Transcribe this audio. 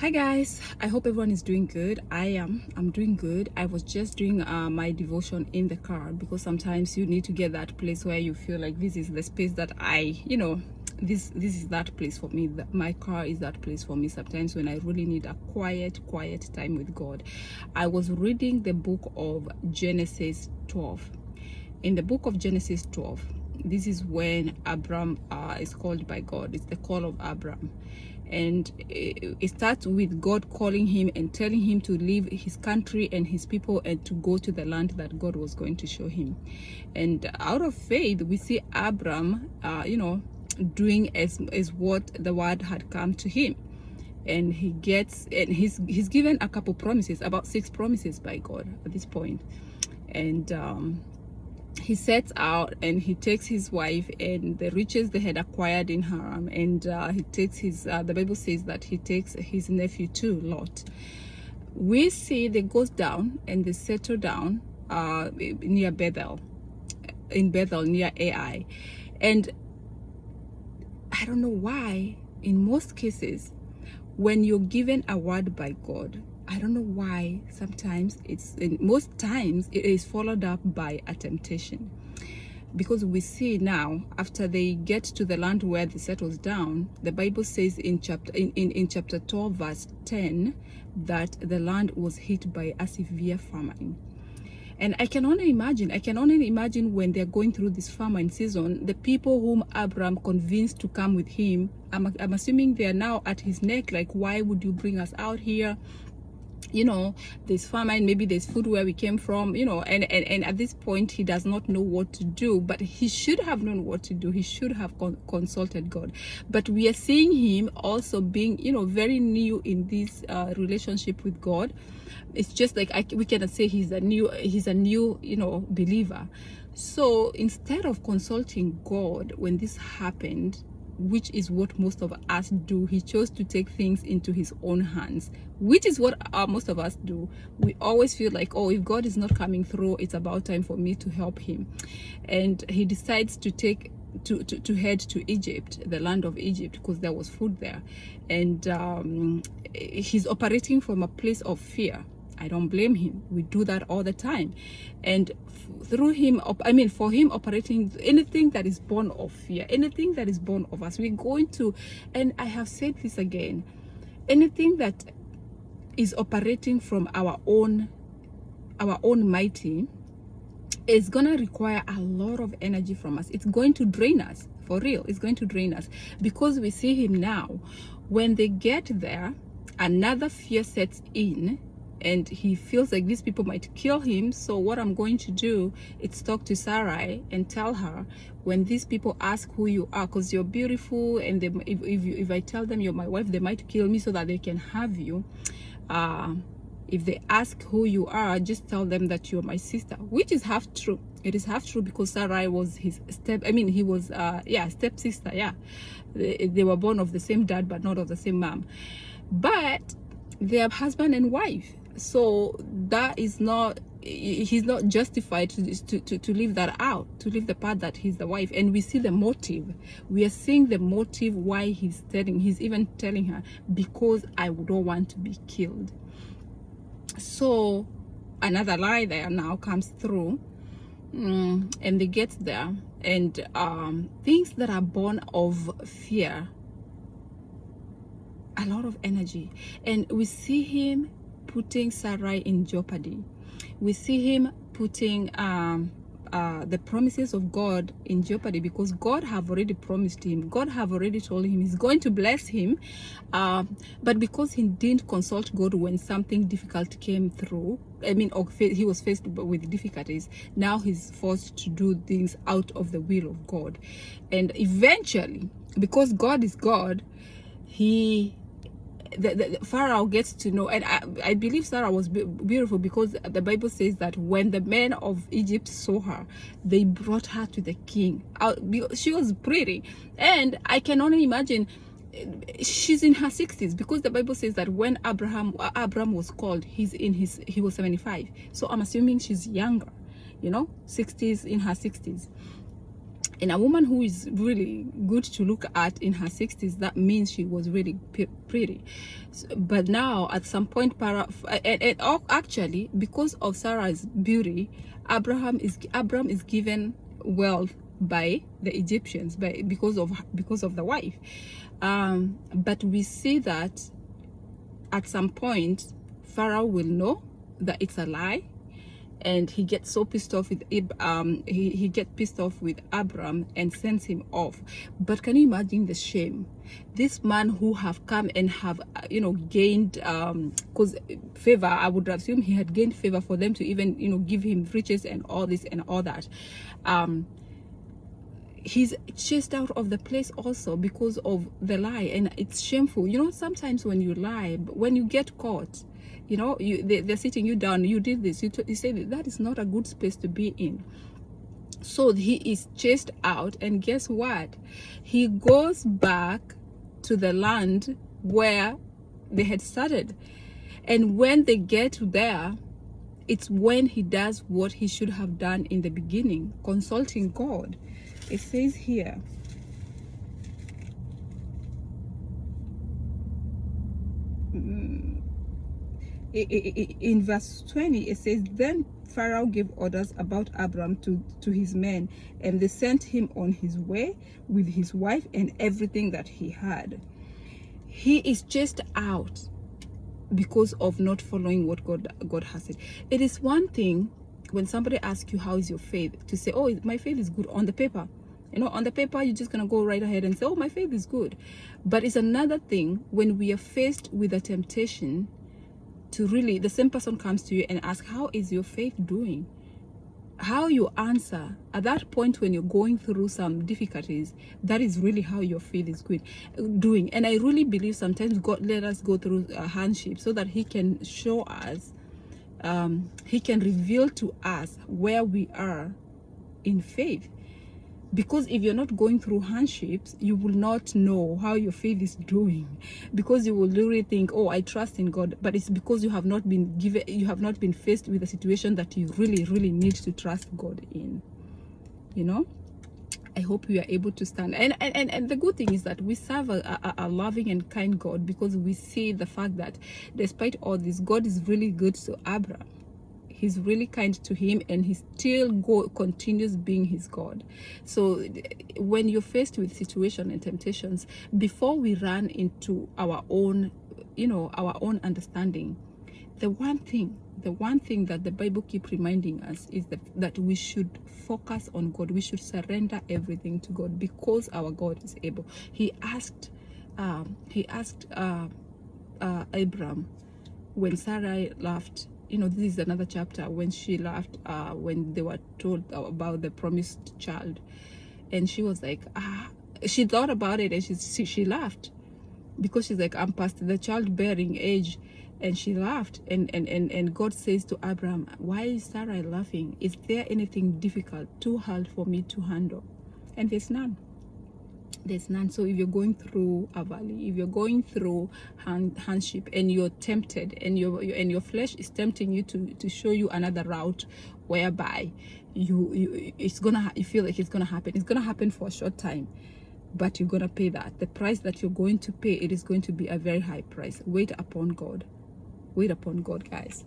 Hi guys, I hope everyone is doing good. I'm doing good. I was just doing my devotion in the car, because sometimes you need to get that place where you feel like this is the space that this is that place for me. My car is that place for me sometimes when I really need a quiet time with God. I was reading the book of Genesis 12. In the book of Genesis 12, this is when Abram is called by God. It's the call of Abram, and it starts with God calling him and telling him to leave his country and his people and to go to the land that God was going to show him. And out of faith, we see Abram doing as what the word had come to him. And he's given a couple promises, about 6 promises by God at this point. And he sets out and he takes his wife and the riches they had acquired in Haran, and he takes his the Bible says that he takes his nephew too, Lot. We see they goes down and they settle down near Bethel, near Ai. And I don't know why, in most cases, when you're given a word by God, I don't know why most times it is followed up by a temptation. Because we see now, after they get to the land where they settles down, the Bible says in chapter 12 verse 10 that the land was hit by a severe famine. And I can only imagine when they're going through this famine season, the people whom Abram convinced to come with him, I'm assuming they're now at his neck, like, why would you bring us out here? There's famine, maybe there's food where we came from, and at this point he does not know what to do. But he should have known what to do. He should have consulted God. But we are seeing him also being very new in this relationship with God. It's just like we cannot say he's a new believer. So instead of consulting God when this happened, which is what most of us do, he chose to take things into his own hands, which is what most of us do. We always feel like, oh, if God is not coming through, it's about time for me to help him. And he decides to head to Egypt, the land of Egypt, because there was food there. And he's operating from a place of fear. I don't blame him. We do that all the time. And for him operating, anything that is born of fear, anything that is born of us, we're going to, and I have said this again, anything that is operating from our own mighty is gonna require a lot of energy from us. It's going to drain us, for real. It's going to drain us, because we see him now. When they get there, another fear sets in, and he feels like these people might kill him. So what I'm going to do is talk to Sarai and tell her, when these people ask who you are, because you're beautiful, and if I tell them you're my wife, they might kill me so that they can have you. If they ask who you are, just tell them that you're my sister, which is half true. It is half true, because Sarai was his stepsister. Yeah, they were born of the same dad but not of the same mom, but they are husband and wife. So that is not, he's not justified to leave that out, to leave the part that he's the wife. And we see the motive. We are seeing the motive why he's even telling her, because I don't want to be killed. So another lie there now comes through, and they get there, and things that are born of fear, a lot of energy. And we see him putting Sarai in jeopardy. We see him putting the promises of God in jeopardy, because God have already promised him. God have already told him he's going to bless him, but because he didn't consult God when something difficult came through, he was faced with difficulties, now he's forced to do things out of the will of God. And eventually, because God is God, the Pharaoh gets to know. And I believe Sarah was beautiful, because the Bible says that when the men of Egypt saw her, they brought her to the king. She was pretty, and I can only imagine she's in her 60s, because the Bible says that when Abraham was called, he was 75. So I'm assuming she's younger, 60s, in her 60s. And a woman who is really good to look at in her 60s, that means she was really pretty. But now at some point, actually, because of Sarah's beauty, Abram is given wealth by the Egyptians because of the wife. But we see that at some point Pharaoh will know that it's a lie, and he gets so pissed off with he gets pissed off with Abram and sends him off. But can you imagine the shame? This man who have come and have gained because favor, I would assume he had gained favor for them to even give him riches and all this and all that. He's chased out of the place also because of the lie, and it's shameful. Sometimes when you lie, when you get caught, they're sitting you down, you did this, you say that is not a good space to be in. So he is chased out, and guess what? He goes back to the land where they had started. And when they get there, it's when he does what he should have done in the beginning, consulting God. It says here, in verse 20, it says, then Pharaoh gave orders about Abram to his men, and they sent him on his way with his wife and everything that he had. He is chased out because of not following what God has said. It is one thing when somebody asks you, how is your faith, to say, oh, my faith is good on the paper. On the paper, you're just going to go right ahead and say, oh, my faith is good. But it's another thing when we are faced with a temptation to really, the same person comes to you and asks, how is your faith doing? How you answer at that point when you're going through some difficulties, that is really how your faith is doing. And I really believe sometimes God let us go through a hardship so that he can show us, he can reveal to us where we are in faith. Because if you're not going through hardships, you will not know how your faith is doing, because you will really think, oh, I trust in God, but it's because you have not been faced with a situation that you really need to trust God in. I hope we are able to stand. And the good thing is that we serve a loving and kind God, because we see the fact that despite all this, God is really good to Abraham. He's really kind to him, and he still continues being his God. So when you're faced with situations and temptations, before we run into our own understanding, the one thing that the Bible keeps reminding us is that we should focus on God. We should surrender everything to God, because our God is able. He asked Abram when Sarai laughed. This is another chapter, when she laughed when they were told about the promised child, and she was like, she thought about it, and she laughed, because she's like, I'm past the childbearing age. And she laughed, and God says to Abraham, why is Sarah laughing? Is there anything difficult, too hard for me to handle? And there's none. So if you're going through a valley, if you're going through hardship, and you're tempted, and your flesh is tempting you to show you another route whereby you feel like it's gonna happen for a short time, but you're gonna pay the price that you're going to pay. It is going to be a very high price. Wait upon God, guys.